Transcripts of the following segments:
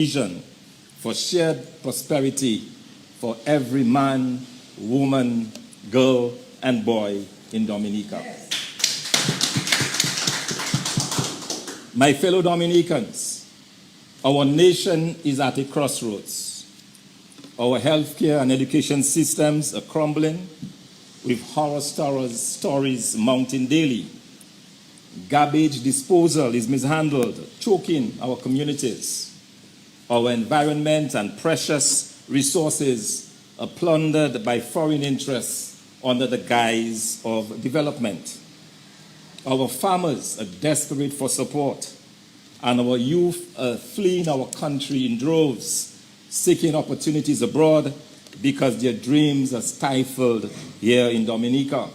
vision for shared prosperity for every man, woman, girl, and boy in Dominica. Yes. My fellow Dominicans, our nation is at a crossroads. Our healthcare and education systems are crumbling, with horror stories mounting daily. Garbage disposal is mishandled, choking our communities. Our environment and precious resources are plundered by foreign interests under the guise of development. Our farmers are desperate for support, and our youth are fleeing our country in droves, seeking opportunities abroad because their dreams are stifled here in Dominica.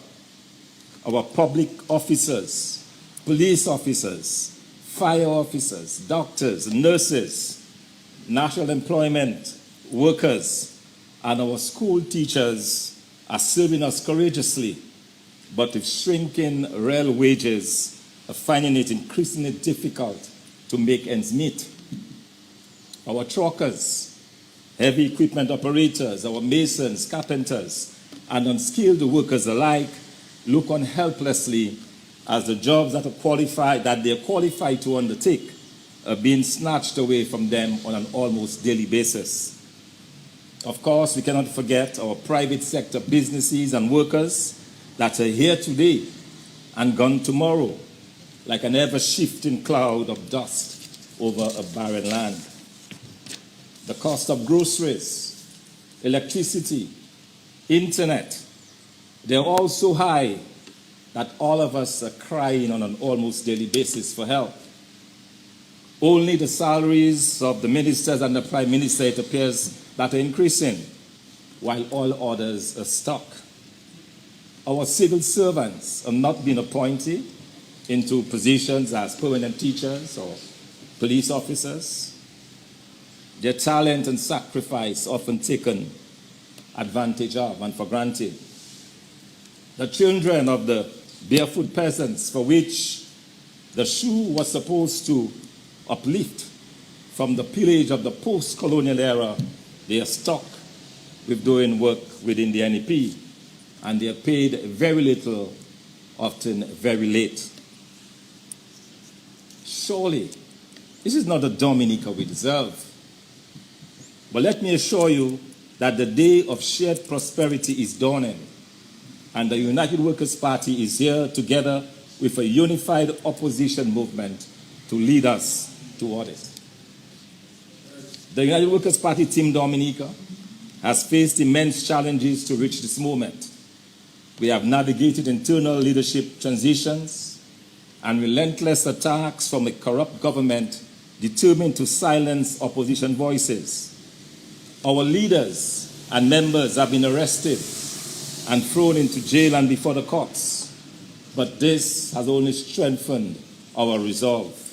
Our public officers, police officers, fire officers, doctors, nurses, national employment workers, and our school teachers are serving us courageously, but with shrinking real wages, are finding it increasingly difficult to make ends meet. Our truckers, heavy equipment operators, our masons, carpenters, and unskilled workers alike look on helplessly as the jobs that they are qualified to undertake are being snatched away from them on an almost daily basis. Of course, we cannot forget our private sector businesses and workers that are here today and gone tomorrow, like an ever-shifting cloud of dust over a barren land. The cost of groceries, electricity, internet, they're all so high that all of us are crying on an almost daily basis for help. Only the salaries of the ministers and the Prime Minister, it appears, that are increasing, while all others are stuck. Our civil servants have not been appointed into positions as permanent teachers or police officers. Their talent and sacrifice often taken advantage of and for granted. The children of the barefoot peasants, for which the shoe was supposed to uplift from the pillage of the post-colonial era, they are stuck with doing work within the NEP, and they are paid very little, often very late. Surely, this is not the Dominica we deserve. But let me assure you that the day of shared prosperity is dawning, and the United Workers' Party is here together with a unified opposition movement to lead us toward it. The United Workers' Party Team Dominica has faced immense challenges to reach this moment. We have navigated internal leadership transitions and relentless attacks from a corrupt government determined to silence opposition voices. Our leaders and members have been arrested and thrown into jail and before the courts, but this has only strengthened our resolve.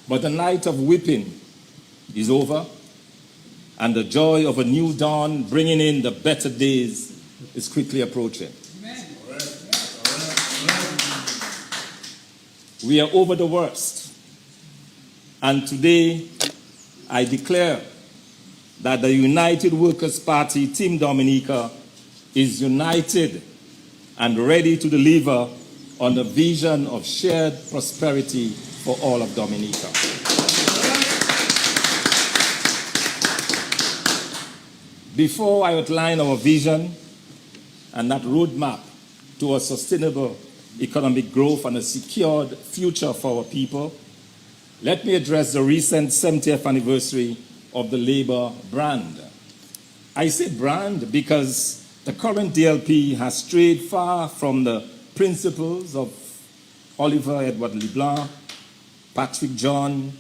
But the night of weeping is over, and the joy of a new dawn bringing in the better days is quickly approaching. Amen. We are over the worst, and today I declare that the United Workers' Party Team Dominica is united and ready to deliver on the vision of shared prosperity for all of Dominica. Before I outline our vision and that roadmap to a sustainable economic growth and a secured future for our people, let me address the recent 70th anniversary of the Labour brand. I say brand because the current DLP has strayed far from the principles of Oliver Edward LeBlanc, Patrick John,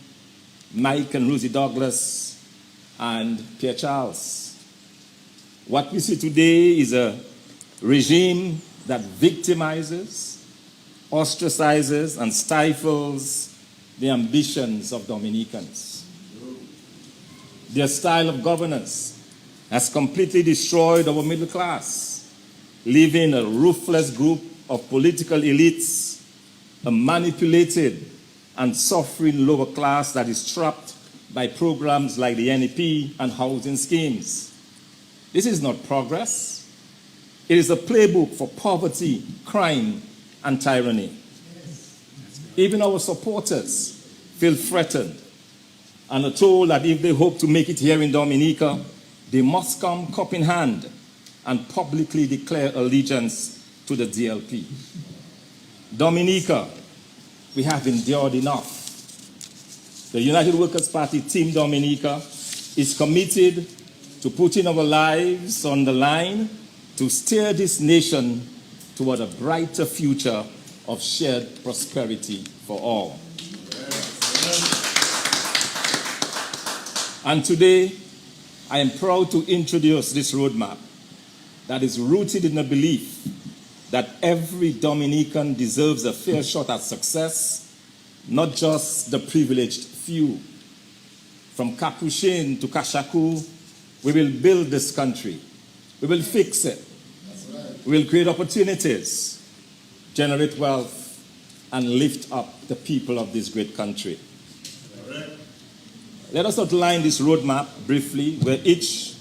Mike and Rosie Douglas, and Pierre Charles. What we see today is a regime that victimizes, ostracizes, and stifles the ambitions of Dominicans. Their style of governance has completely destroyed our middle class, leaving a ruthless group of political elites, a manipulated and suffering lower class that is trapped by programs like the NEP and housing schemes. This is not progress. It is a playbook for poverty, crime, and tyranny. Even our supporters feel threatened and are told that if they hope to make it here in Dominica, they must come cup in hand and publicly declare allegiance to the DLP. Dominica, we have endured enough. The United Workers' Party Team Dominica is committed to putting our lives on the line to steer this nation toward a brighter future of shared prosperity for all. And today, I am proud to introduce this roadmap that is rooted in the belief that every Dominican deserves a fair shot at success, not just the privileged few. From Capuchin to Kashaku, we will build this country. We will fix it. We will create opportunities, generate wealth, and lift up the people of this great country. Let us outline this roadmap briefly, where each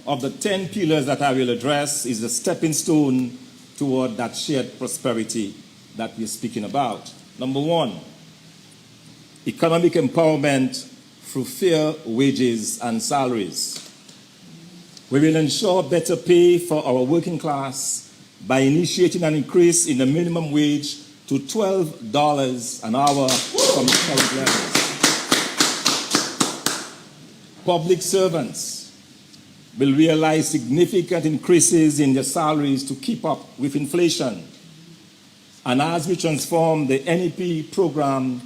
of the 10 pillars that I will address is a stepping stone toward that shared prosperity that we're speaking about. Number one, economic empowerment through fair wages and salaries. We will ensure better pay for our working class by initiating an increase in the minimum wage to $12 an hour from its current levels. Public servants will realize significant increases in their salaries to keep up with inflation. And as we transform the NEP program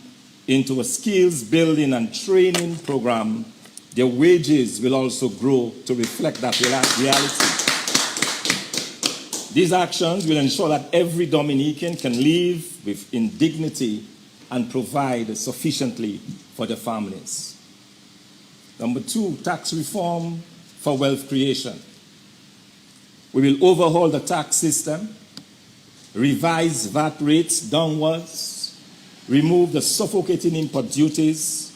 into a skills building and training program, their wages will also grow to reflect that reality. These actions will ensure that every Dominican can live in dignity and provide sufficiently for their families. Number two, tax reform for wealth creation. We will overhaul the tax system, revise VAT rates downwards, remove the suffocating import duties,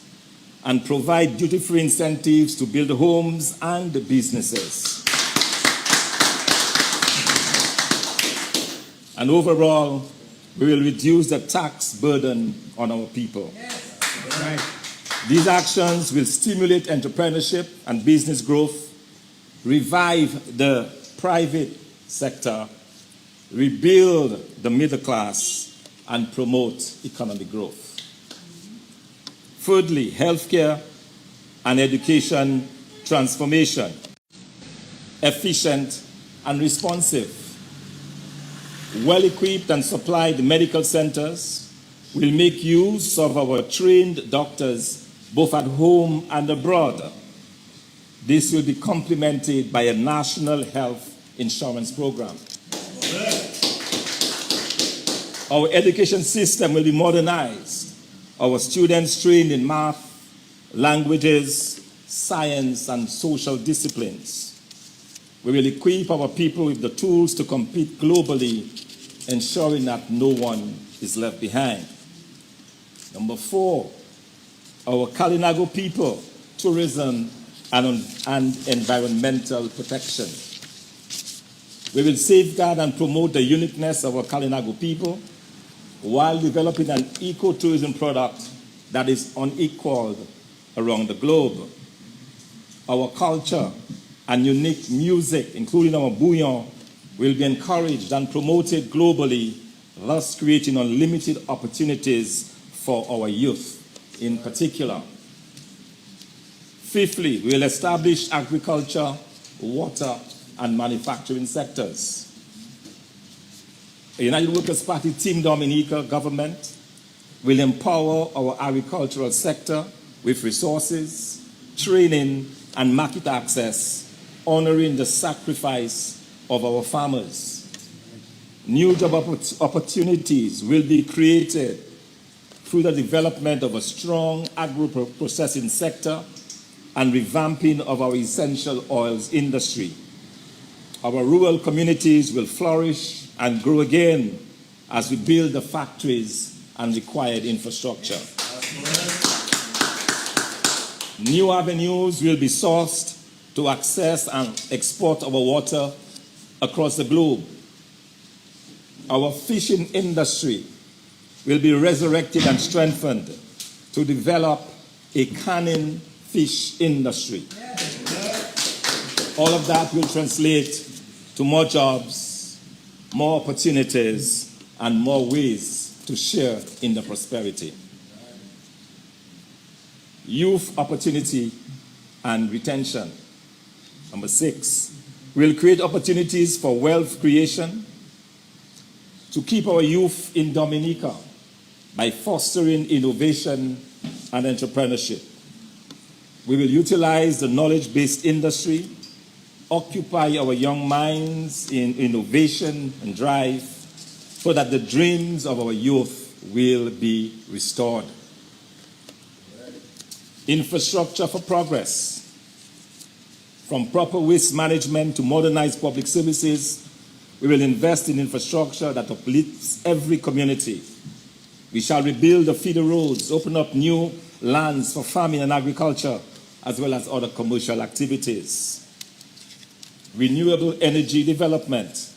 and provide duty-free incentives to build homes and businesses. And overall, we will reduce the tax burden on our people. Yes. Right. These actions will stimulate entrepreneurship and business growth, revive the private sector, rebuild the middle class, and promote economic growth. Thirdly, healthcare and education transformation, efficient and responsive. Well-equipped and supplied medical centers will make use of our trained doctors both at home and abroad. This will be complemented by a national health insurance program. Our education system will be modernized. Our students trained in math, languages, science, and social disciplines. We will equip our people with the tools to compete globally, ensuring that no one is left behind. Number four, our Kalinago people, tourism and environmental protection. We will safeguard and promote the uniqueness of our Kalinago people while developing an ecotourism product that is unequaled around the globe. Our culture and unique music, including our bouillon, will be encouraged and promoted globally, thus creating unlimited opportunities for our youth in particular. Fifthly, we will establish agriculture, water, and manufacturing sectors. The United Workers' Party Team Dominica government will empower our agricultural sector with resources, training, and market access, honoring the sacrifice of our farmers. New job opportunities will be created through the development of a strong agro-processing sector and revamping of our essential oils industry. Our rural communities will flourish and grow again as we build the factories and required infrastructure. New avenues will be sourced to access and export our water across the globe. Our fishing industry will be resurrected and strengthened to develop a canning fish industry. All of that will translate to more jobs, more opportunities, and more ways to share in the prosperity. Youth opportunity and retention. Number 6, we'll create opportunities for wealth creation to keep our youth in Dominica by fostering innovation and entrepreneurship. We will utilize the knowledge-based industry, occupy our young minds in innovation and drive so that the dreams of our youth will be restored. Infrastructure for progress. From proper waste management to modernized public services, we will invest in infrastructure that uplifts every community. We shall rebuild the feeder roads, open up new lands for farming and agriculture, as well as other commercial activities. Renewable energy development.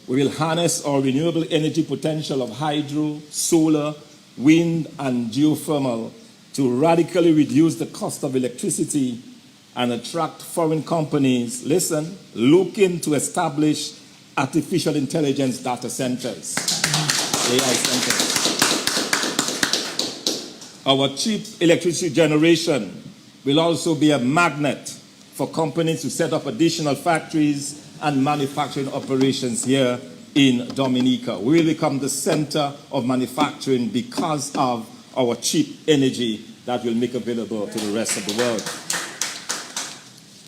We will harness our renewable energy potential of hydro, solar, wind, and geothermal to radically reduce the cost of electricity and attract foreign companies, looking to establish artificial intelligence data centers, AI centers. Our cheap electricity generation will also be a magnet for companies to set up additional factories and manufacturing operations here in Dominica. We will become the center of manufacturing because of our cheap energy that we'll make available to the rest of the world.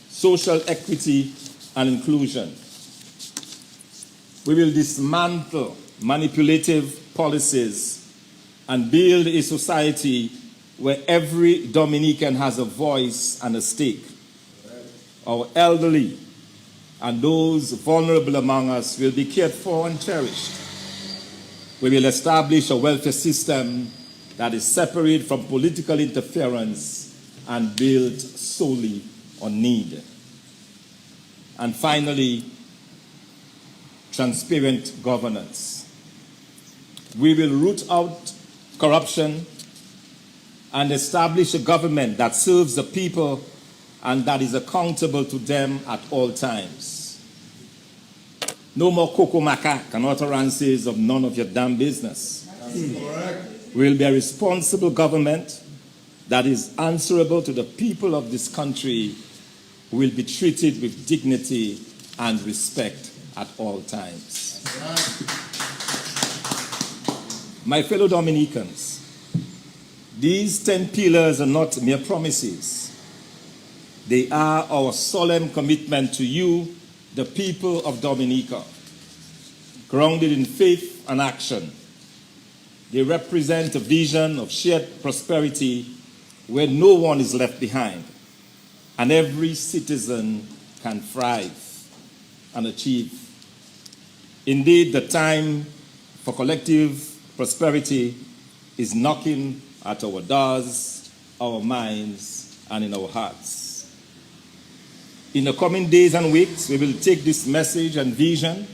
Social equity and inclusion. We will dismantle manipulative policies and build a society where every Dominican has a voice and a stake. Our elderly and those vulnerable among us will be cared for and cherished. We will establish a welfare system that is separate from political interference and built solely on need. And finally, transparent governance. We will root out corruption and establish a government that serves the people and that is accountable to them at all times. No more cocoa macaque and utterances of none of your damn business. That's correct. We will be a responsible government that is answerable to the people of this country, who will be treated with dignity and respect at all times. My fellow Dominicans, these 10 pillars are not mere promises. They are our solemn commitment to you, the people of Dominica, grounded in faith and action. They represent a vision of shared prosperity where no one is left behind and every citizen can thrive and achieve. Indeed, the time for collective prosperity is knocking at our doors, our minds, and in our hearts. In the coming days and weeks, we will take this message and vision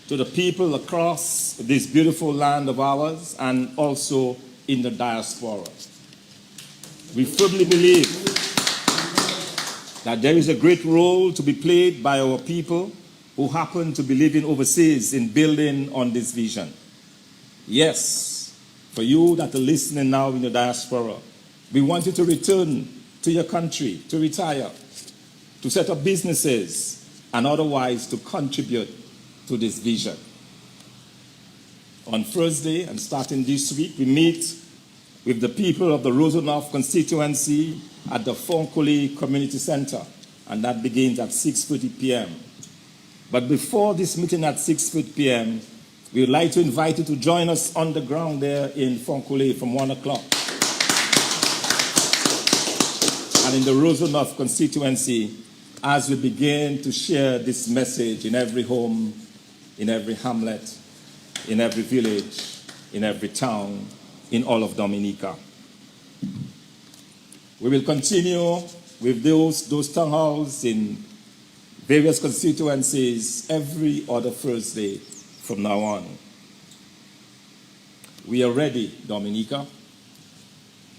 to the people across this beautiful land of ours and also in the diaspora. We firmly believe that there is a great role to be played by our people who happen to be living overseas in building on this vision. Yes, for you that are listening now in the diaspora, we want you to return to your country, to retire, to set up businesses, and otherwise to contribute to this vision. On Thursday, and starting this week, we meet with the people of the Rosenhoff constituency at the Fonkole Community Center, and that begins at 6:30 p.m. But before this meeting at 6:30 p.m., we would like to invite you to join us on the ground there in Fonkole from 1 o'clock. And in the Rosenhoff constituency, as we begin to share this message in every home, in every hamlet, in every village, in every town, in all of Dominica. We will continue with those town halls in various constituencies every other Thursday from now on. We are ready, Dominica.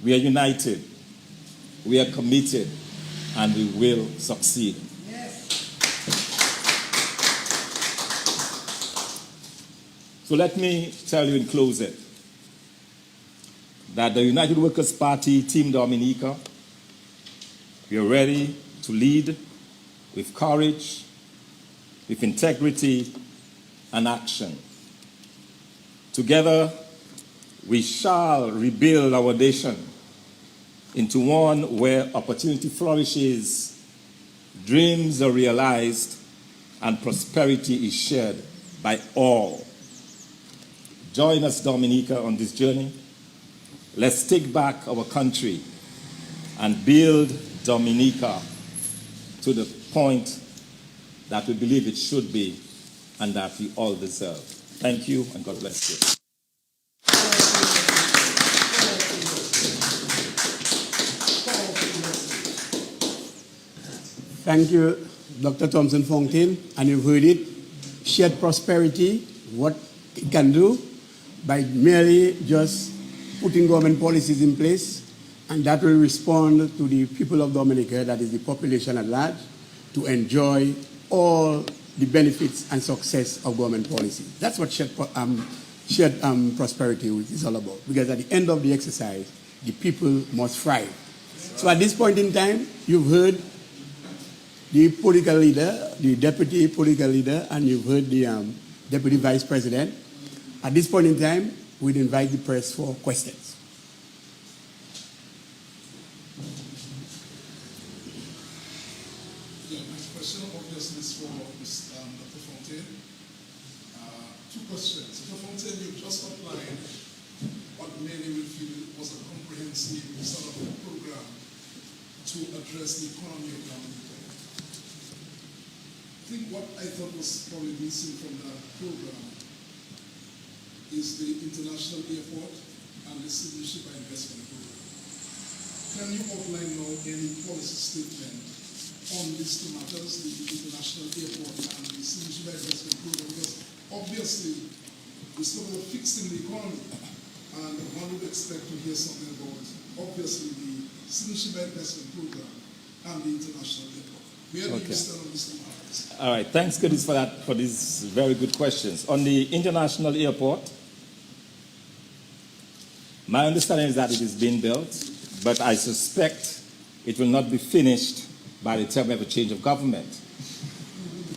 We are united. We are committed, and we will succeed. Yes. So let me tell you in closing that the United Workers' Party, Team Dominica, we are ready to lead with courage, with integrity and action. Together, we shall rebuild our nation into one where opportunity flourishes, dreams are realized, and prosperity is shared by all. Join us, Dominica, on this journey. Let's take back our country and build Dominica to the point that we believe it should be and that we all deserve. Thank you, and God bless you. Thank you, Dr. Thompson Fontaine, and you've heard it. Shared prosperity, what it can do by merely just putting government policies in place, and that will respond to the people of Dominica, that is the population at large, to enjoy all the benefits and success of government policy. That's what shared prosperity is all about, because at the end of the exercise, the people must thrive. So at this point in time, you've heard the political leader, the deputy political leader, and you've heard the deputy vice president. At this point in time, we'd invite the press for questions. Yeah, my question obviously is for Dr. Fontaine. Two questions. Dr. Fontaine, you've just outlined what many will feel was a comprehensive sort of program to address the economy of Dominica. I think what I thought was probably missing from that program is the international airport and the citizenship and investment program. Can you outline now any policy statement on these two matters, the international airport and the citizenship and investment program? Because obviously, we're still fixing the economy, and one would expect to hear something about, obviously, the citizenship and investment program and the international airport. Where do you stand on these two matters? All right, thanks, Curtis, for these very good questions. On the international airport, my understanding is that it is being built, but I suspect it will not be finished by the time we have a change of government.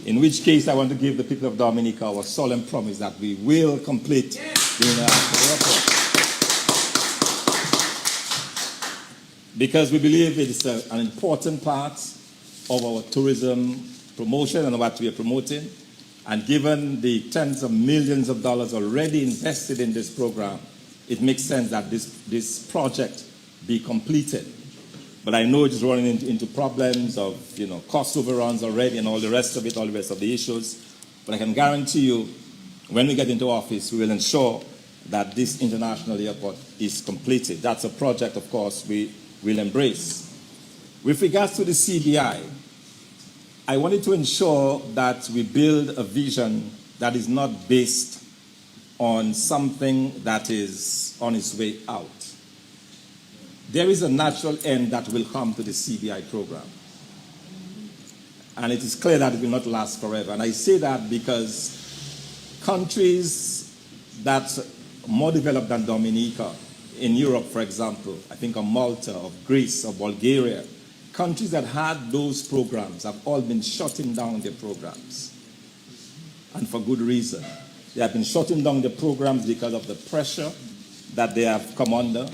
In which case, I want to give the people of Dominica our solemn promise that we will complete the international airport. Because we believe it is an important part of our tourism promotion and what we are promoting. And given the tens of millions of dollars already invested in this program, it makes sense that this project be completed. But I know it's running into problems of cost overruns already and all the rest of it, all the rest of the issues. But I can guarantee you, when we get into office, we will ensure that this international airport is completed. That's a project, of course, we will embrace. With regards to the CBI, I wanted to ensure that we build a vision that is not based on something that is on its way out. There is a natural end that will come to the CBI program. And it is clear that it will not last forever. And I say that because countries that are more developed than Dominica, in Europe, for example, I think of Malta, of Greece, of Bulgaria, countries that had those programs have all been shutting down their programs. And for good reason. They have been shutting down the programs because of the pressure that they have come under,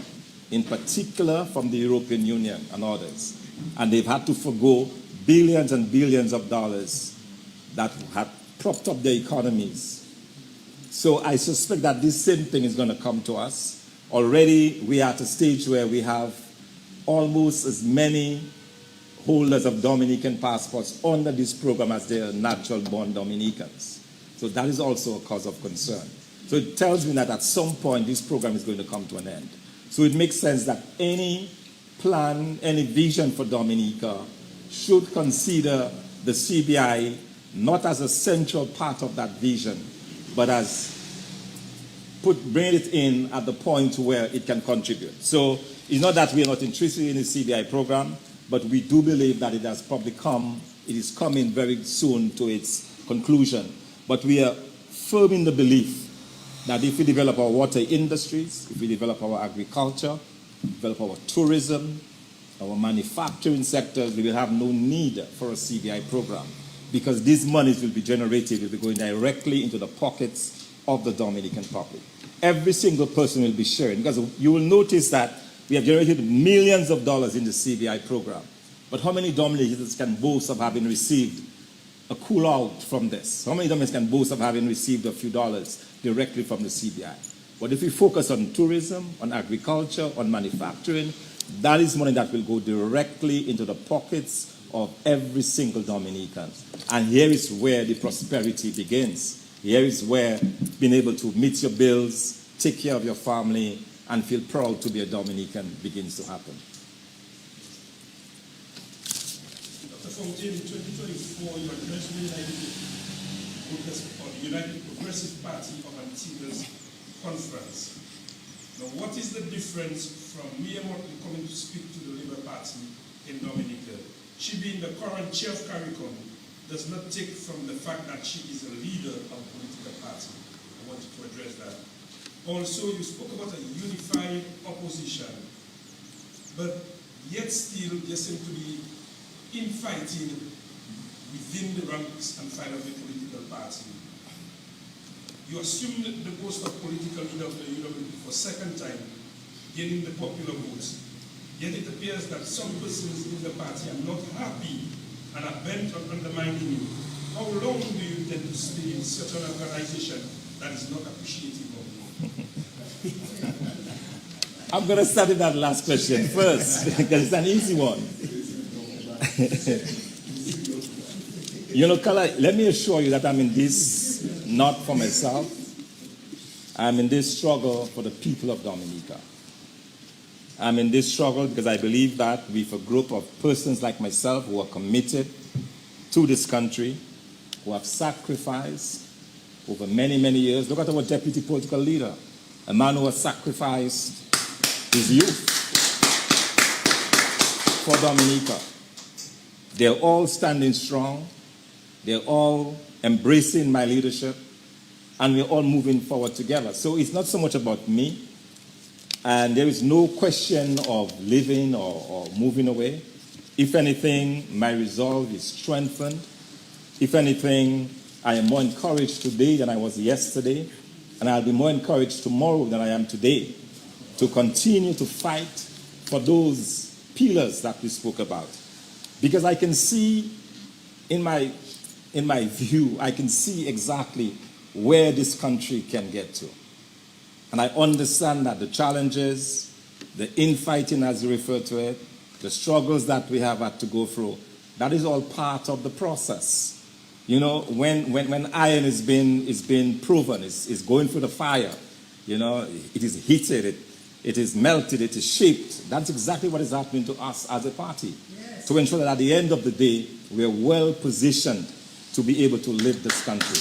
in particular from the European Union and others. And they've had to forgo billions and billions of dollars that have propped up their economies. So I suspect that this same thing is going to come to us. Already we are at a stage where we have almost as many holders of Dominican passports under this program as there are natural-born Dominicans. So that is also a cause of concern. So it tells me that at some point this program is going to come to an end. So it makes sense that any plan, any vision for Dominica should consider the CBI not as a central part of that vision, but as bring it in at the point where it can contribute. So it's not that we are not interested in the CBI program, but we do believe that it has probably it is coming very soon to its conclusion. But we are firm in the belief that if we develop our water industries, if we develop our agriculture, develop our tourism, our manufacturing sectors, we will have no need for a CBI program, because these monies will be generated, will be going directly into the pockets of the Dominican public. Every single person will be sharing, because you will notice that we have generated millions of dollars in the CBI program. But how many Dominicans can boast of having received a cool out from this? How many Dominicans can boast of having received a few dollars directly from the CBI? But if we focus on tourism, on agriculture, on manufacturing, that is money that will go directly into the pockets of every single Dominican. And here is where the prosperity begins. Here is where being able to meet your bills, take care of your family, and feel proud to be a Dominican begins to happen. Dr. Fontaine, in 2024, you addressed the United Progressive Party of Antigua's conference. Now, what is the difference from Mia Motley coming to speak to the Labour Party in Dominica? She being the current chair of CARICOM does not take from the fact that she is a leader of a political party. I wanted to address that. Also, you spoke about a unified opposition, but yet still there seem to be infighting within the ranks and file of the political party. You assume the post of political leader of the UWP for a second time, gaining the popular votes. Yet it appears that some persons in the party are not happy and are bent on undermining you. How long do you intend to stay in such an organization that is not appreciative of you? I'm going to start with that last question first, because it's an easy one. You know, Kala, let me assure you that I'm in this not for myself. I'm in this struggle for the people of Dominica. I'm in this struggle because I believe that with a group of persons like myself who are committed to this country, who have sacrificed over many, many years. Look at our deputy political leader, a man who has sacrificed his youth for Dominica. They're all standing strong. They're all embracing my leadership. And we're all moving forward together. So it's not so much about me. And there is no question of living or moving away. If anything, my resolve is strengthened. If anything, I am more encouraged today than I was yesterday. And I'll be more encouraged tomorrow than I am today to continue to fight for those pillars that we spoke about. Because I can see in my view, I can see exactly where this country can get to. And I understand that the challenges, the infighting as you refer to it, the struggles that we have had to go through, that is all part of the process. You know, when iron is being proven, it's going through the fire, you know, it is heated, it is melted, it is shaped. That's exactly what is happening to us as a party. Yes. To ensure that at the end of the day, we are well positioned to be able to live this country.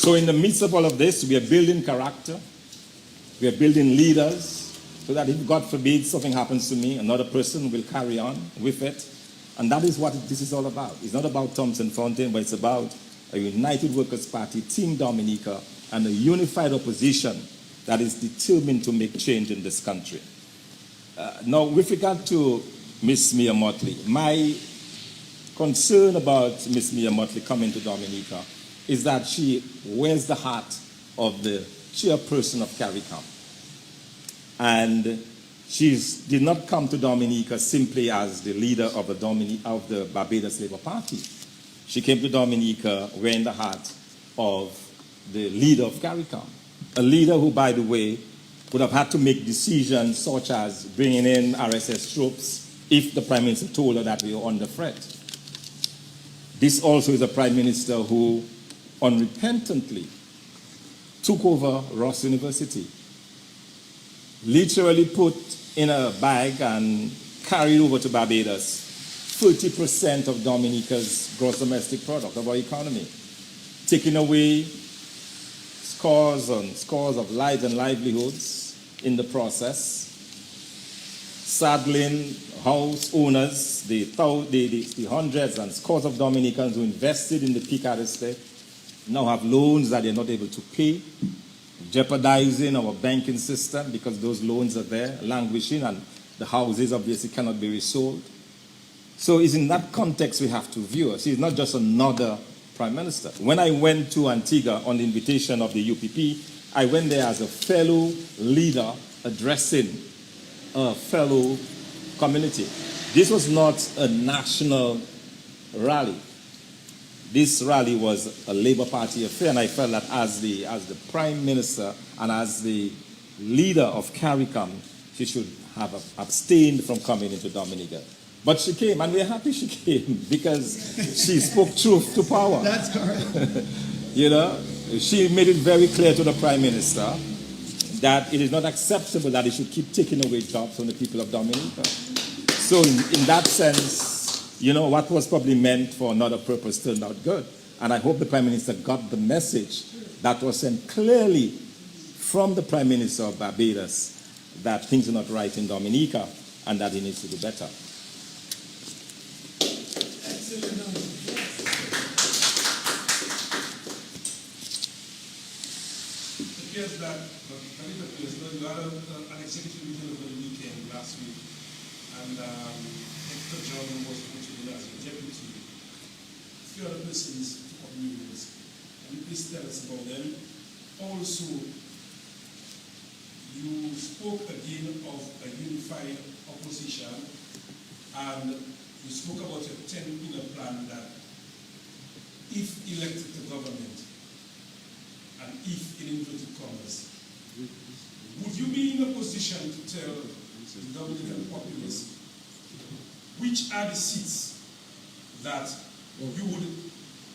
So in the midst of all of this, we are building character. We are building leaders so that if, God forbid, something happens to me, another person will carry on with it. And that is what this is all about. It's not about Thompson Fontaine, but it's about a United Workers' Party, Team Dominica, and a unified opposition that is determined to make change in this country. Now, with regard to Miss Mia Motley, my concern about Miss Mia Motley coming to Dominica is that she wears the hat of the chairperson of CARICOM. And she did not come to Dominica simply as the leader of the Barbados Labour Party. She came to Dominica wearing the hat of the leader of CARICOM, a leader who, by the way, would have had to make decisions such as bringing in RSS troops if the Prime Minister told her that we were under threat. This also is a Prime Minister who unrepentantly took over Ross University literally put in a bag and carried over to Barbados 30% of Dominica's gross domestic product of our economy, taking away scores and scores of lives and livelihoods in the process, saddling house owners, the hundreds and scores of Dominicans who invested in the Picard estate now have loans that they're not able to pay, jeopardizing our banking system because those loans are there, languishing, and the houses obviously cannot be resold. So it's in that context we have to view her. She's not just another prime minister. When I went to Antigua on the invitation of the UPP, I went there as a fellow leader addressing a fellow community. This was not a national rally. This rally was a Labour Party affair, and I felt that as the prime minister and as the leader of CARICOM, she should have abstained from coming into Dominica. But she came, and we're happy she came because she spoke truth to power. That's correct. You know, she made it very clear to the prime minister that it is not acceptable that he should keep taking away jobs from the people of Dominica. So in that sense, you know, what was probably meant for another purpose turned out good. And I hope the prime minister got the message that was sent clearly from the prime minister of Barbados that things are not right in Dominica and that he needs to do better. It appears that, you had an executive meeting over the weekend last week, and Hector John was put in as your deputy. A few other persons took up new roles. Can you please tell us about them? Also, you spoke again of a unified opposition, and you spoke about your 10-pillar plan that if elected to government, and if in inverted commas, would you be in a position to tell the Dominican populace which are the seats that you would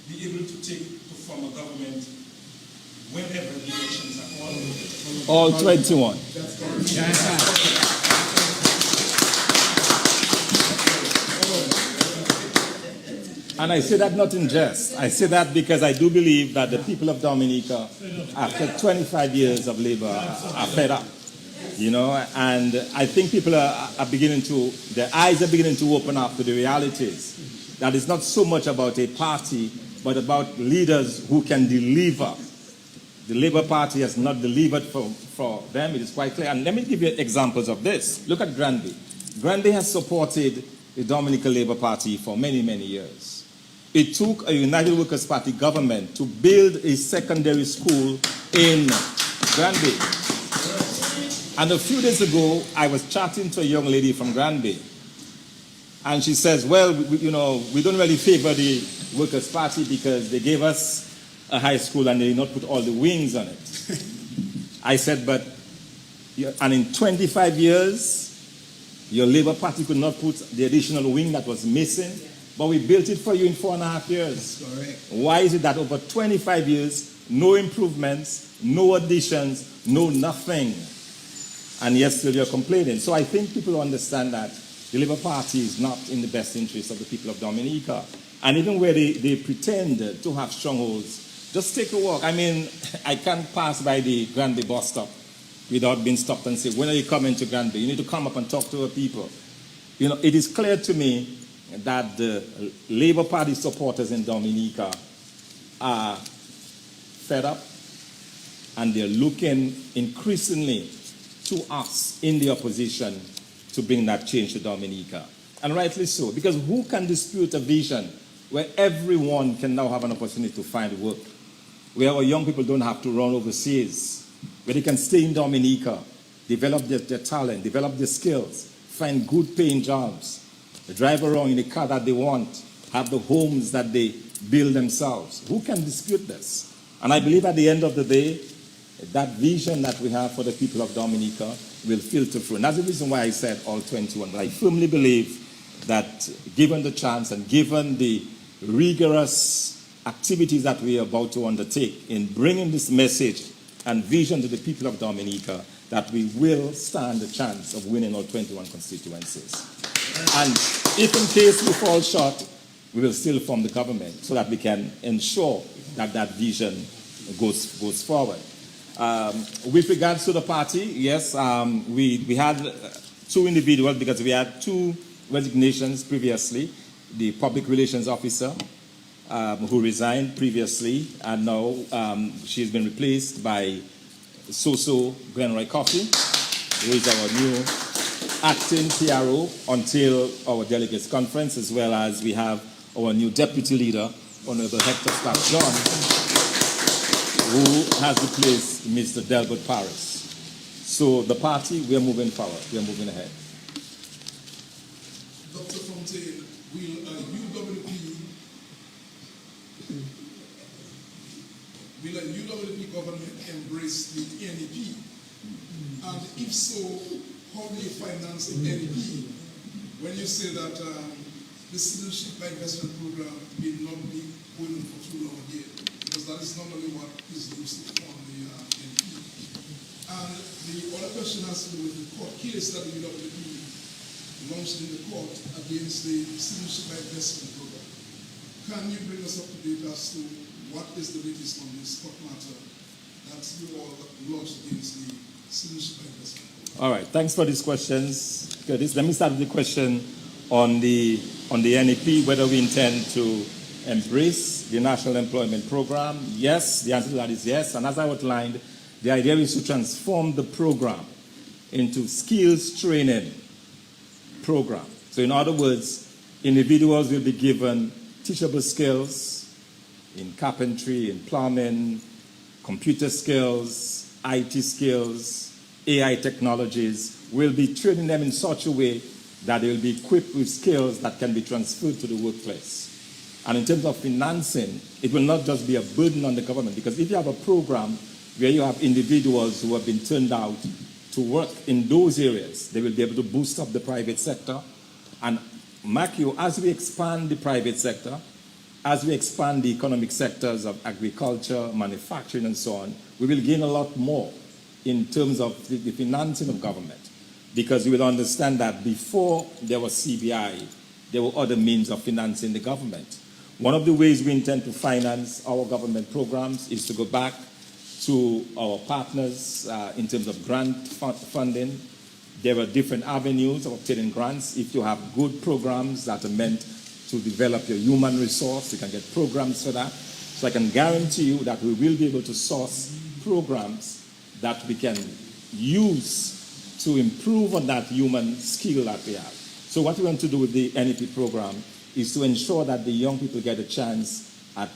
be able to take to form a government whenever the elections are called? All 21. That's correct. And I say that not in jest. I say that because I do believe that the people of Dominica, after 25 years of labor, are fed up. You know, and I think people are beginning to, their eyes are beginning to open up to the realities. That it's not so much about a party, but about leaders who can deliver. The Labour Party has not delivered for them. It is quite clear. And let me give you examples of this. Look at Granby. Granby has supported the Dominican Labour Party for many, many years. It took a United Workers' Party government to build a secondary school in Granby. And a few days ago, I was chatting to a young lady from Granby. And she says, well, we don't really favor the Workers' Party because they gave us a high school and they did not put all the wings on it. I said, and in 25 years, your Labour Party could not put the additional wing that was missing, but we built it for you in 4.5 years. Correct. Why is it that over 25 years, no improvements, no additions, no nothing, and yet still you're complaining? So I think people understand that the Labour Party is not in the best interest of the people of Dominica. And even where they pretend to have strongholds, just take a walk. I mean, I can't pass by the Granby bus stop without being stopped and say, when are you coming to Granby? You need to come up and talk to our people. You know, it is clear to me that the Labour Party supporters in Dominica are fed up and they're looking increasingly to us in the opposition to bring that change to Dominica. And rightly so, because who can dispute a vision where everyone can now have an opportunity to find work, where our young people don't have to run overseas, where they can stay in Dominica, develop their talent, develop their skills, find good paying jobs, drive around in the car that they want, have the homes that they build themselves. Who can dispute this? And I believe at the end of the day, that vision that we have for the people of Dominica will filter through. And that's the reason why I said all 21. But I firmly believe that given the chance and given the rigorous activities that we are about to undertake in bringing this message and vision to the people of Dominica, that we will stand a chance of winning all 21 constituencies. And if in case we fall short, we will still form the government so that we can ensure that that vision goes forward. With regards to the party, yes, we had two individuals because we had two resignations previously. The public relations officer who resigned previously, and now she's been replaced by Soso Glenroy Coffey, who is our new acting PRO until our delegates conference, as well as we have our new deputy leader, Honorable Hector Staff John, who has replaced Mr. Delbert Paris. So the party, we are moving forward, we are moving ahead. Dr. Fontaine, will a UWP government embrace the NEP? And if so, how do you finance the NEP when you say that the citizenship by investment program will not be going on for too long again? Because that is normally what is used on the NEP. And the other question has to do with the court case that the UWP launched in the court against the citizenship by investment program. Can you bring us up to date as to what is the latest on this court matter that you all launched against the citizenship by investment program? All right, thanks for these questions. Curtis, let me start with the question on the NEP, whether we intend to embrace the National Employment Program. Yes, the answer to that is yes. And as I outlined, the idea is to transform the program into skills training program. So in other words, individuals will be given teachable skills in carpentry, in plumbing, computer skills, IT skills, AI technologies. We'll be training them in such a way that they will be equipped with skills that can be transferred to the workplace. And in terms of financing, it will not just be a burden on the government, because if you have a program where you have individuals who have been turned out to work in those areas, they will be able to boost up the private sector. And mark you, as we expand the private sector, as we expand the economic sectors of agriculture, manufacturing, and so on, we will gain a lot more in terms of the financing of government. Because you will understand that before there was CBI, there were other means of financing the government. One of the ways we intend to finance our government programs is to go back to our partners in terms of grant funding. There are different avenues of obtaining grants. If you have good programs that are meant to develop your human resource, you can get programs for that. So I can guarantee you that we will be able to source programs that we can use to improve on that human skill that we have. So what we want to do with the NEP program is to ensure that the young people get a chance at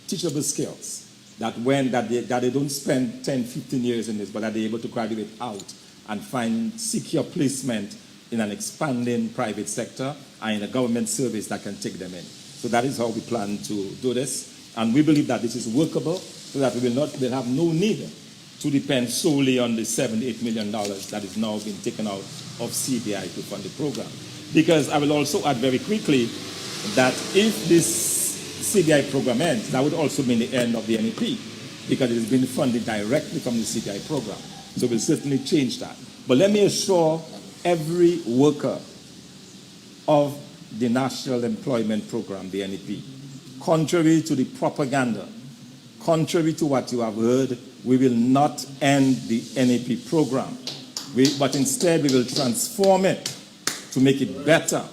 teachable skills, that they don't spend 10, 15 years in this, but that they're able to graduate out and find secure placement in an expanding private sector and in a government service that can take them in. So that is how we plan to do this. And we believe that this is workable so that we'll have no need to depend solely on the $78 million that is now being taken out of CBI to fund the program. Because I will also add very quickly that if this CBI program ends, that would also mean the end of the NEP, because it has been funded directly from the CBI program. So we'll certainly change that. But let me assure every worker of the National Employment Program, the NEP, contrary to the propaganda, contrary to what you have heard, we will not end the NEP program. But instead we will transform it to make it better,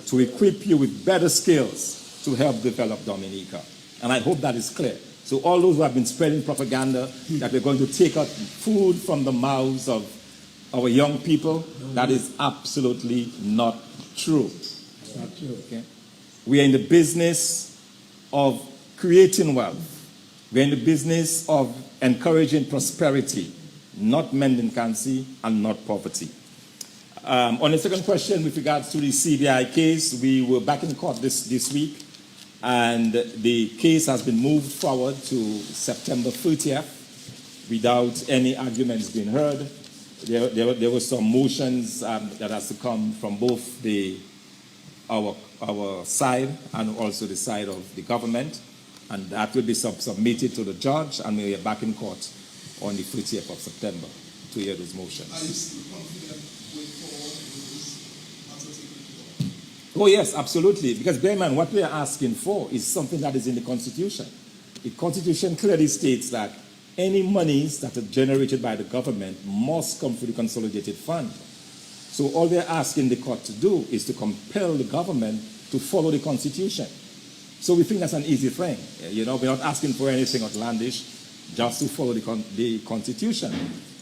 to equip you with better skills to help develop Dominica. And I hope that is clear. So all those who have been spreading propaganda that we're going to take out food from the mouths of our young people, that is absolutely not true. Not true. Okay? We are in the business of creating wealth. We're in the business of encouraging prosperity, not mendicancy and not poverty. On the second question with regards to the CBI case, we were back in court this week, and the case has been moved forward to September 30th without any arguments being heard. There were some motions that has to come from both our side and also the side of the government, and that will be submitted to the judge, and we are back in court on the 30th of September. to hear those motions. Are you still confident going forward with this matter taken to court? Oh yes, absolutely. Because bear in mind, what we are asking for is something that is in the Constitution. The Constitution clearly states that any monies that are generated by the government must come through the consolidated fund. So all we are asking the court to do is to compel the government to follow the Constitution. So we think that's an easy thing. You know, we're not asking for anything outlandish, just to follow the Constitution.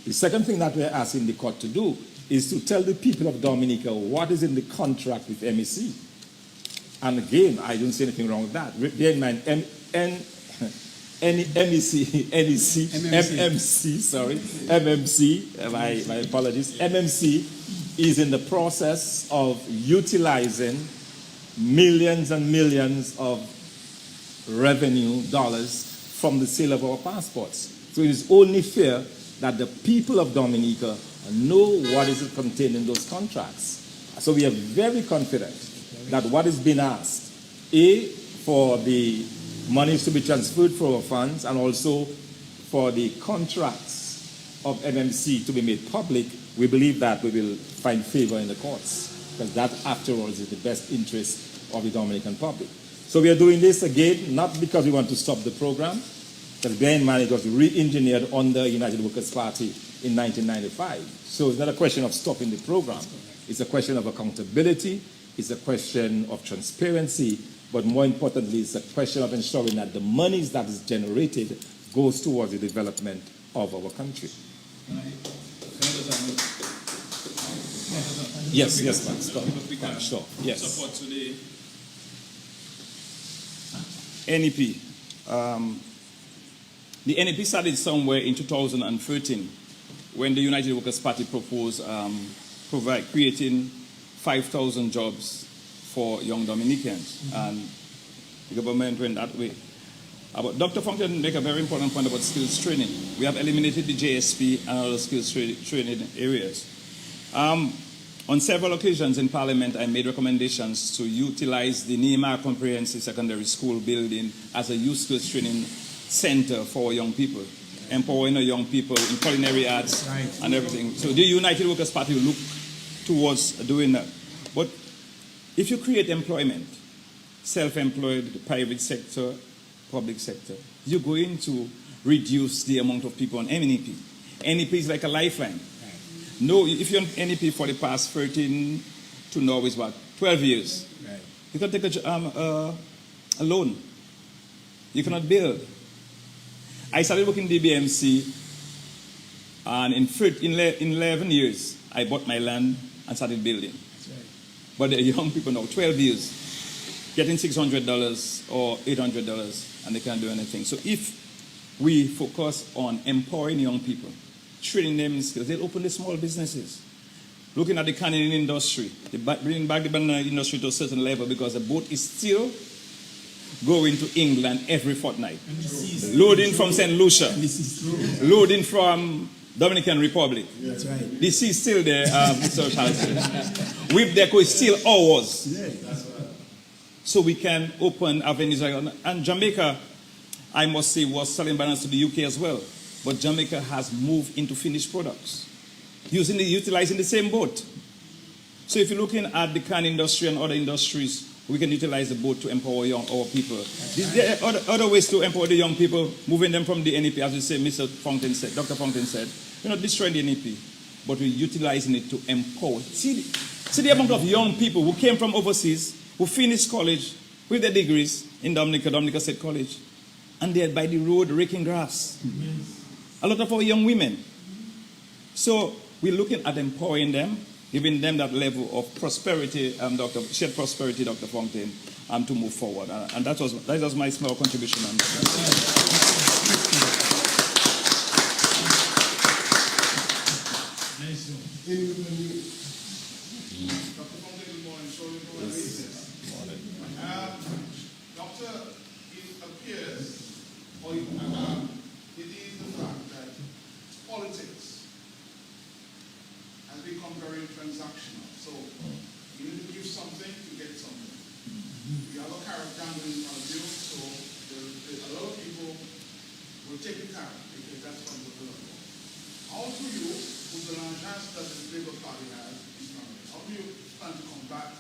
The second thing that we're asking the court to do is to tell the people of Dominica what is in the contract with MEC. And again, I don't see anything wrong with that. Bear in mind, MMC, my apologies, MMC is in the process of utilizing millions and millions of revenue dollars from the sale of our passports. So it is only fair that the people of Dominica know what is contained in those contracts. So we are very confident that what is being asked, A, for the monies to be transferred from our funds, and also for the contracts of MMC to be made public, we believe that we will find favor in the courts, because that, after all, is in the best interest of the Dominican public. So we are doing this again, not because we want to stop the program, because bear in mind it was re-engineered under United Workers' Party in 1995. So it's not a question of stopping the program. It's a question of accountability, it's a question of transparency, but more importantly, it's a question of ensuring that the monies that is generated goes towards the development of our country. Yes, ma'am. Stop. Sure. Yes. Support to the NEP. The NEP started somewhere in 2013 when the United Workers' Party proposed creating 5,000 jobs for young Dominicans, and the government went that way. But Dr. Fontaine make a very important point about skills training. We have eliminated the JSP and other skills training areas. On several occasions in Parliament, I made recommendations to utilize the Nima Comprehensive Secondary School building as a youth skills training center for young people, empowering young people in culinary arts and everything. So the United Workers' Party will look towards doing that. But if you create employment, self-employed, the private sector, public sector, you're going to reduce the amount of people on NEP. NEP is like a lifeline. No, if you're on NEP for the past 13 to now is what, 12 years. Right. You can take a loan. You cannot build. I started working in DBMC, and in 11 years, I bought my land and started building. That's right. But the young people now, 12 years, getting $600 or $800, and they can't do anything. So if we focus on empowering young people, training them in skills, they'll open the small businesses. Looking at the canning industry, bringing back the banana industry to a certain level, because the boat is still going to England every fortnight. Loading from St. Lucia, loading from Dominican Republic. That's right. The sea is still there, Mr. Charles. Whip deco is still ours. So we can open avenues. And Jamaica, I must say, was selling bananas to the UK as well. But Jamaica has moved into finished products, utilizing the same boat. So if you're looking at the can industry and other industries, we can utilize the boat to empower our people. There are other ways to empower the young people, moving them from the NEP, as you say, Mr. Fontaine said, Dr. Fontaine said. We're not destroying the NEP, but we're utilizing it to empower. See the amount of young people who came from overseas, who finished college with their degrees in Dominica State College, and they're by the road raking grass. A lot of our young women. So we're looking at empowering them, giving them that level of prosperity, shared prosperity, Dr. Fontaine, to move forward. And that was my small contribution on that. Dr. Fontaine, good morning. Sorry for my lateness. Doctor, it appears, or it is the fact that politics has become very transactional. So you need to give something to get something. You have a carrot dangling in front of you, so a lot of people will take the carrot because that's what they're looking for. How do you and to combat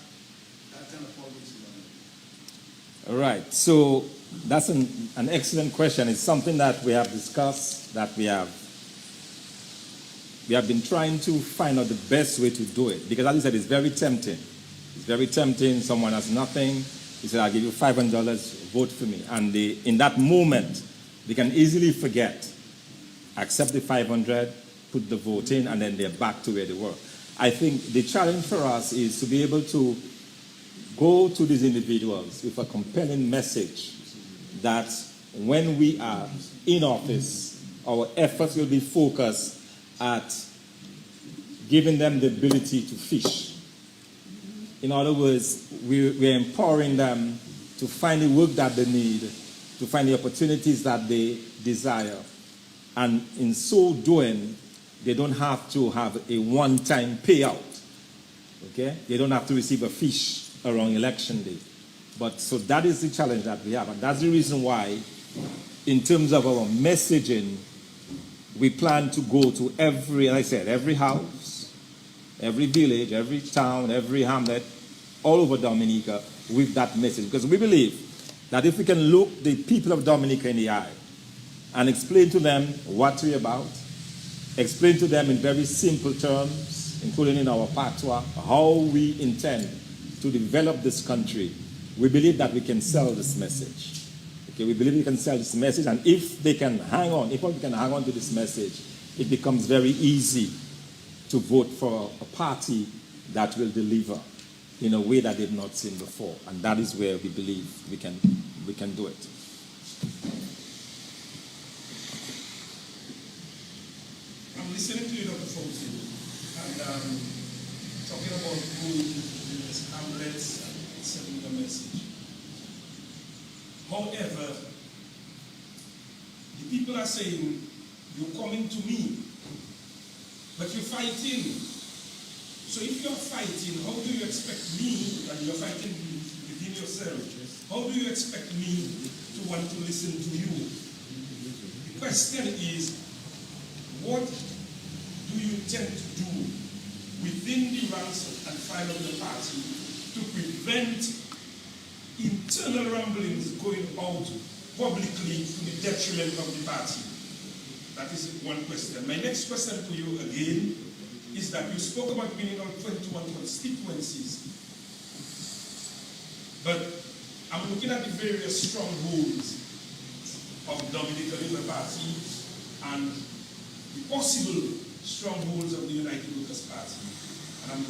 that kind of problems in Dominica? All right. So that's an excellent question. It's something that we have discussed, that we have been trying to find out the best way to do it. Because as you said, it's very tempting. It's very tempting. Someone has nothing. He said, I'll give you $500, vote for me. And in that moment, they can easily forget, accept the 500, put the vote in, and then they're back to where they were. I think the challenge for us is to be able to go to these individuals with a compelling message that when we are in office, our efforts will be focused at giving them the ability to fish. In other words, we're empowering them to find the work that they need, to find the opportunities that they desire. And in so doing, they don't have to have a one-time payout. Okay? They don't have to receive a fish around election day. But so that is the challenge that we have. And that's the reason why, in terms of our messaging, we plan to go to every, like I said, every house, every village, every town, every hamlet, all over Dominica with that message. Because we believe that if we can look the people of Dominica in the eye and explain to them what we're about, explain to them in very simple terms, including in our patois, how we intend to develop this country, we believe that we can sell this message. Okay, we believe we can sell this message, and if they can hang on, if we can hang on to this message, it becomes very easy to vote for a party that will deliver in a way that they've not seen before. And that is where we believe we can do it. I'm listening to you, Dr. Fontaine, and talking about going to various hamlets and sending a message. However, the people are saying, you're coming to me, but you're fighting. So if you're fighting, how do you expect me, and you're fighting within yourself, how do you expect me to want to listen to you? The question is, what do you intend to do within the ranks and file of the party to prevent internal rumblings going out publicly to the detriment of the party? That is one question. My next question to you again is that you spoke about winning on 21 constituencies, but I'm looking at the various strongholds of Dominican Labour Party and the possible strongholds of the United Workers' Party. And I'm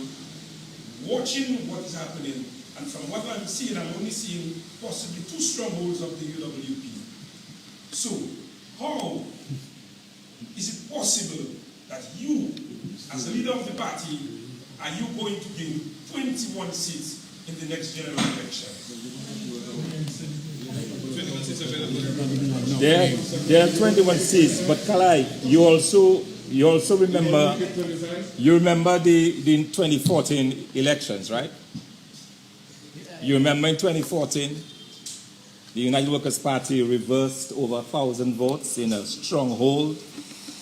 watching what is happening, and from what I'm seeing, I'm only seeing possibly two strongholds of the UWP. So, how is it possible that you, as a leader of the party, are you going to gain 21 seats in the next general election? There are 21 seats, but Kalai, you also remember the 2014 elections, right? You remember in 2014, the United Workers' Party reversed over 1,000 votes in a stronghold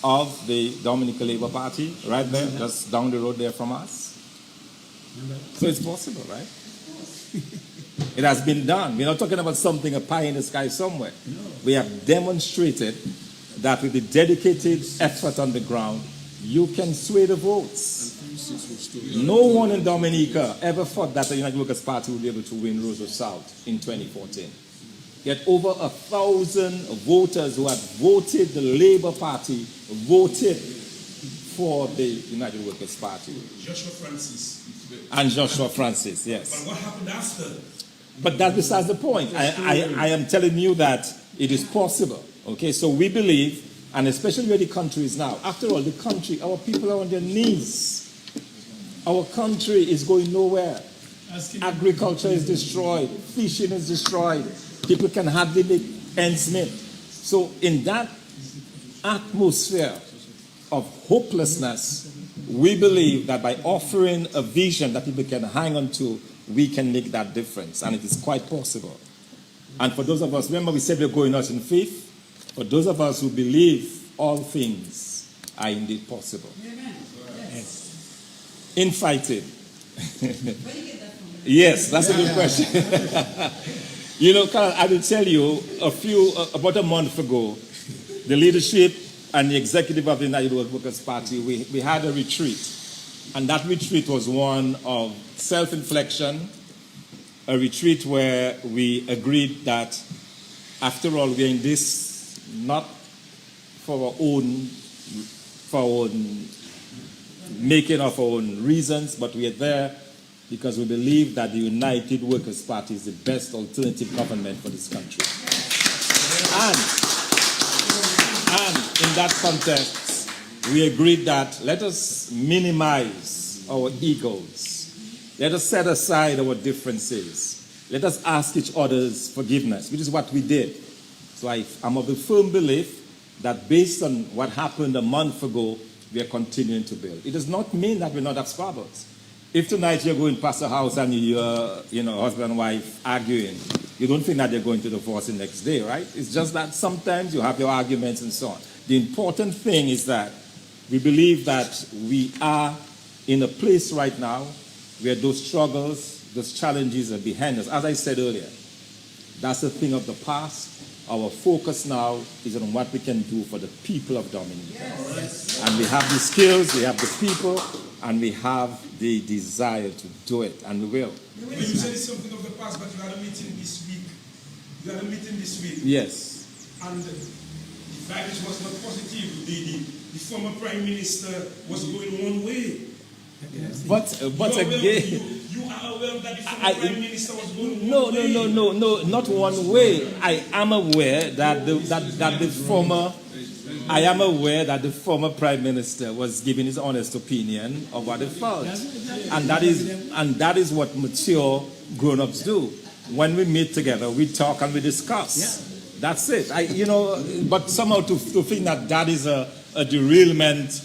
of the Dominican Labour Party, right there, just down the road there from us. So it's possible, right? It has been done. We're not talking about something, a pie in the sky somewhere. We have demonstrated that with the dedicated effort on the ground, you can sway the votes. No one in Dominica ever thought that the United Workers' Party would be able to win Roseau South in 2014. Yet over 1,000 voters who had voted the Labour Party voted for the United Workers' Party. Joshua Francis. And Joshua Francis, yes. But what happened after? But that's besides the point. I am telling you that it is possible. Okay, so we believe, and especially where the country is now. After all, the country, our people are on their knees. Our country is going nowhere. Agriculture is destroyed. Fishing is destroyed. People can hardly make ends meet. So in that atmosphere of hopelessness, we believe that by offering a vision that people can hang on to, we can make that difference. And it is quite possible. And for those of us, remember we said we're going out in faith. For those of us who believe all things are indeed possible. Amen. Yes. In fighting, Yes, that's a good question. You know, Carl, I will tell you, about a month ago, the leadership and the executive of the United Workers' Party, we had a retreat. And that retreat was one of self-inflection, a retreat where we agreed that, after all, we're in this not for our own making of our own reasons, but we are there because we believe that the United Workers' Party is the best alternative government for this country. And in that context, we agreed that let us minimize our egos. Let us set aside our differences. Let us ask each other's forgiveness, which is what we did. So I'm of the firm belief that based on what happened a month ago, we are continuing to build. It does not mean that we're not have squabbles. If tonight you're going past a house and you're, husband and wife arguing, you don't think that they're going to divorce the next day, right? It's just that sometimes you have your arguments and so on. The important thing is that we believe that we are in a place right now where those struggles, those challenges are behind us. As I said earlier, that's a thing of the past. Our focus now is on what we can do for the people of Dominica. Yes. And we have the skills, we have the people, and we have the desire to do it, and we will. You said it's something of the past, but you had a meeting this week. Yes. And the vibes was not positive. The former Prime Minister was going one way. But again, you are aware that the former Prime Minister was going one way. No, not one way. I am aware that the former Prime Minister was giving his honest opinion of what he felt, and that is what mature grown-ups do. When we meet together, we talk and we discuss. Yeah. That's it. But somehow to think that is a derailment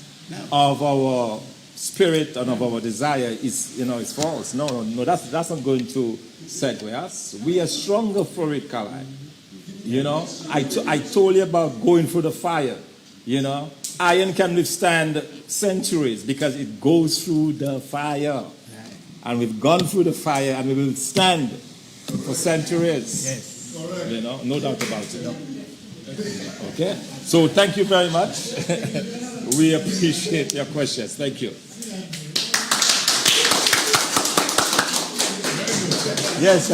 of our spirit and of our desire is false. No, that's not going to segue us. We are stronger for it, Kalai. I told you about going through the fire. Iron can withstand centuries because it goes through the fire. And we've gone through the fire and we will stand for centuries. Yes. No doubt about it. Okay? So thank you very much. We appreciate your questions. Thank you. Yes,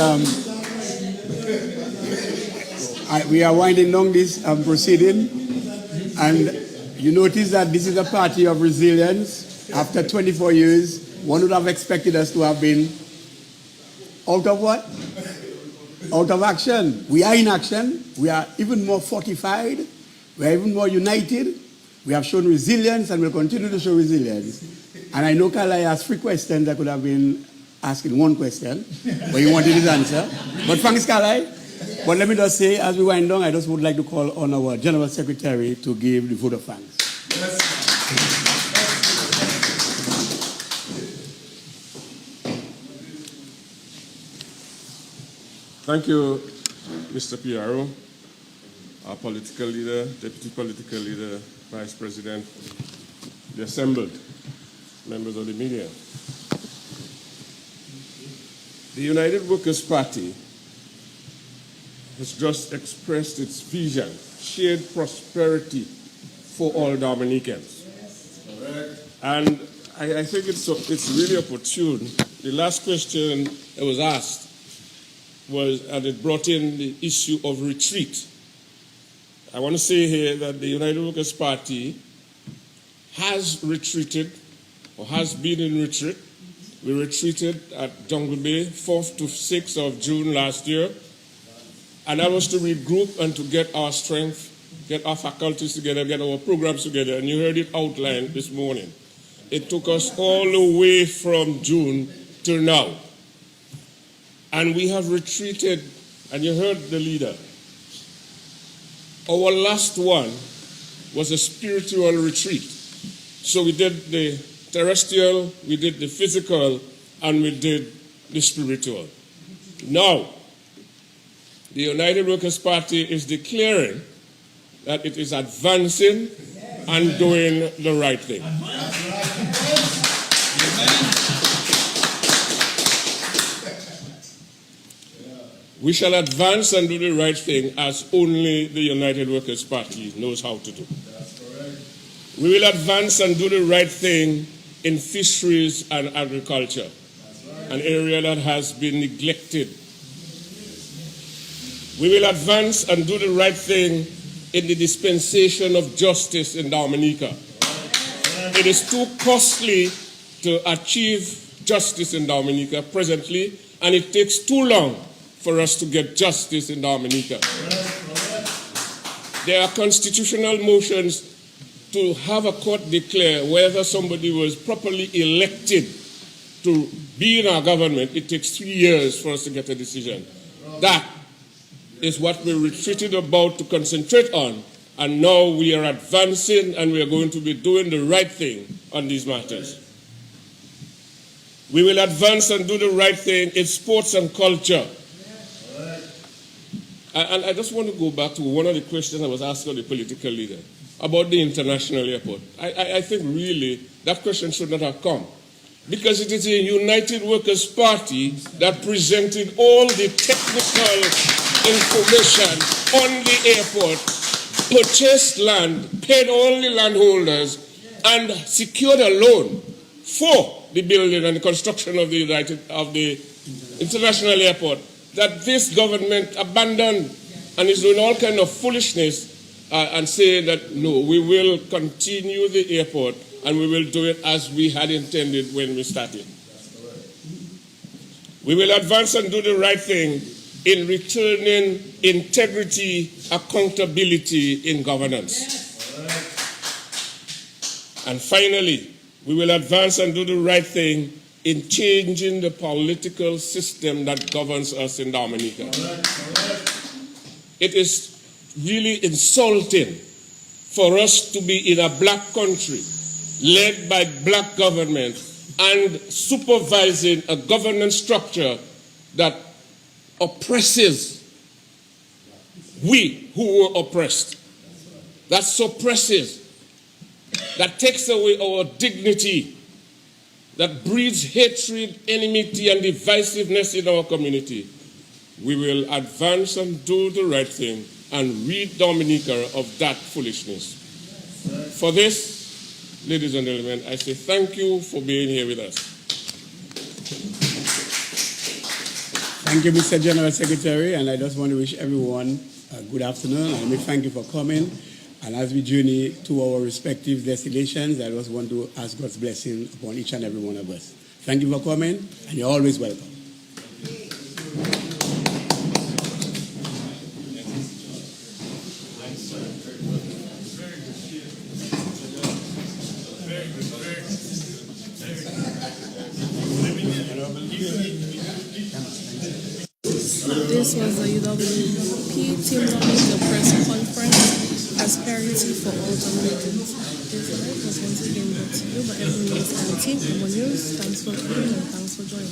we are winding down this proceeding, and you notice that this is a party of resilience. After 24 years, one would have expected us to have been out of what? Out of action. We are in action. We are even more fortified. We are even more united. We have shown resilience and will continue to show resilience. And I know Kalai asked 3 questions. I could have been asking 1 question, but he wanted his answer. But thanks, Kalai. But let me just say, as we wind down, I just would like to call on our General Secretary to give the vote of thanks. Thank you, Mr. Piaro, our political leader, deputy political leader, vice president, the assembled members of the media. The United Workers' Party has just expressed its vision, shared prosperity for all Dominicans. Yes. And I think it's really opportune. The last question that was asked and it brought in the issue of retreat. I want to say here that the United Workers' Party has retreated or has been in retreat. We retreated at Jungle Bay 4th to 6th of June last year. And that was to regroup and to get our strength, get our faculties together, get our programs together. And you heard it outlined this morning. It took us all the way from June till now. And we have retreated, and you heard the leader. Our last one was a spiritual retreat. So we did the terrestrial, we did the physical, and we did the spiritual. Now, the United Workers' Party is declaring that it is advancing and doing the right thing. We shall advance and do the right thing as only the United Workers' Party knows how to do. That's correct. We will advance and do the right thing in fisheries and agriculture, an area that has been neglected. We will advance and do the right thing in the dispensation of justice in Dominica. It is too costly to achieve justice in Dominica presently, and it takes too long for us to get justice in Dominica. There are constitutional motions to have a court declare whether somebody was properly elected to be in our government. It takes 3 years for us to get a decision. That is what we retreated about to concentrate on, and now we are advancing and we are going to be doing the right thing on these matters. We will advance and do the right thing in sports and culture. And I just want to go back to one of the questions I was asked of the political leader about the international airport. I think really that question should not have come, because it is the United Workers' Party that presented all the technical information on the airport, purchased land, paid all the landholders, and secured a loan for the building and the construction of the international airport that this government abandoned and is doing all kind of foolishness and saying that no, we will continue the airport and we will do it as we had intended when we started. We will advance and do the right thing in returning integrity, accountability in governance. And finally, we will advance and do the right thing in changing the political system that governs us in Dominica. It is really insulting for us to be in a black country, led by black government, and supervising a governance structure that oppresses we who were oppressed, that suppresses, that takes away our dignity, that breeds hatred, enmity, and divisiveness in our community. We will advance and do the right thing and rid Dominica of that foolishness. For this, ladies and gentlemen, I say thank you for being here with us. Thank you, Mr. General Secretary, and I just want to wish everyone a good afternoon, and let me thank you for coming. And as we journey to our respective destinations, I just want to ask God's blessing upon each and every one of us. Thank you for coming, and you're always welcome. This was the UWP Team Dominica press conference. Prosperity for all Dominicans. This live was once again brought to you by Emonews and team Emonews. Thanks for coming and thanks for joining.